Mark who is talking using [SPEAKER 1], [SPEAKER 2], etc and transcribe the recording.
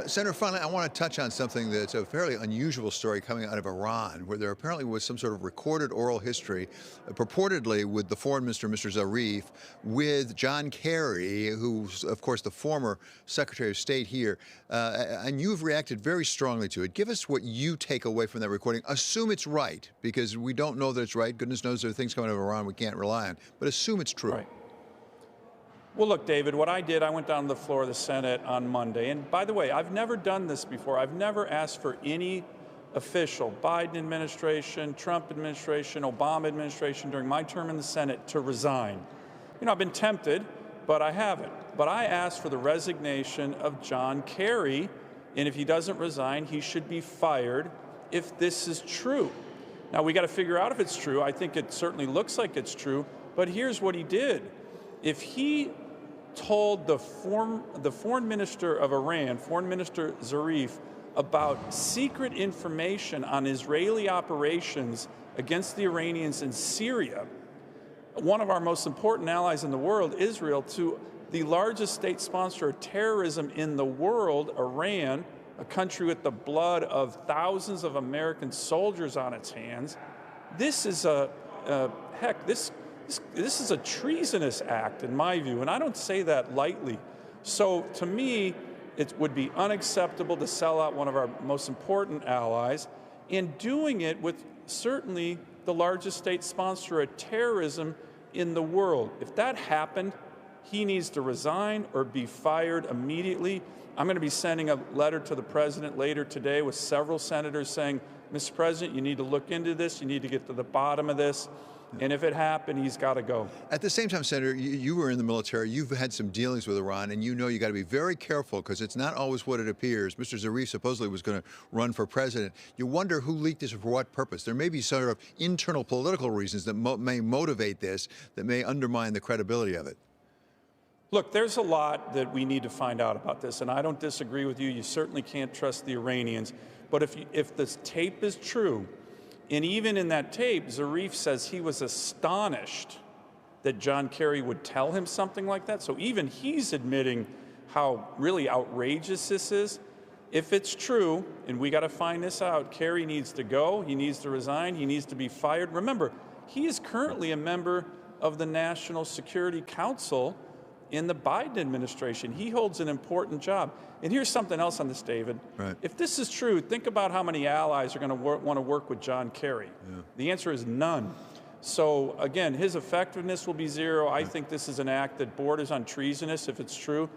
[SPEAKER 1] Senator, finally, I want to touch on something that's a fairly unusual story coming out of Iran, where there apparently was some sort of recorded oral history, purportedly with the foreign minister, Mr. Zarif, with John Kerry, who's, of course, the former Secretary of State here. And you've reacted very strongly to it. Give us what you take away from that recording. Assume it's right, because we don't know that it's right. Goodness knows there are things coming out of Iran we can't rely on. But assume it's true.
[SPEAKER 2] Right. Well, look, David, what I did, I went down to the floor of the Senate on Monday. And by the way, I've never done this before. I've never asked for any official, Biden administration, Trump administration, Obama administration, during my term in the Senate to resign. You know, I've been tempted, but I haven't. But I asked for the resignation of John Kerry. And if he doesn't resign, he should be fired if this is true. Now, we got to figure out if it's true. I think it certainly looks like it's true. But here's what he did. If he told the foreign minister of Iran, Foreign Minister Zarif, about secret information on Israeli operations against the Iranians in Syria, one of our most important allies in the world, Israel, to the largest state sponsor of terrorism in the world, Iran, a country with the blood of thousands of American soldiers on its hands, this is this is a treasonous act, in my view, and I don't say that lightly. So to me, it would be unacceptable to sell out one of our most important allies, and doing it with certainly the largest state sponsor of terrorism in the world. If that happened, he needs to resign or be fired immediately. I'm going to be sending a letter to the president later today with several senators saying, Mr. President, you need to look into this. You need to get to the bottom of this. And if it happened, he's got to go.
[SPEAKER 1] At the same time, Senator, you were in the military. You've had some dealings with Iran, and you know you got to be very careful because it's not always what it appears. Mr. Zarif supposedly was going to run for president. You wonder who leaked this and for what purpose. There may be sort of internal political reasons that may motivate this, that may undermine the credibility of it.
[SPEAKER 2] Look, there's a lot that we need to find out about this, and I don't disagree with you. You certainly can't trust the Iranians. But if this tape is true, and even in that tape, Zarif says he was astonished that John Kerry would tell him something like that. So even he's admitting how really outrageous this is. If it's true, and we got to find this out, Kerry needs to go, he needs to resign, he needs to be fired. Remember, he is currently a member of the National Security Council in the Biden administration. He holds an important job. And here's something else on this, David.
[SPEAKER 1] Right.
[SPEAKER 2] If this is true, think about how many allies are going to want to work with John Kerry. Yeah. The answer is none. So again, his effectiveness will be zero. I think this is an act that borders on treasonous if it's true.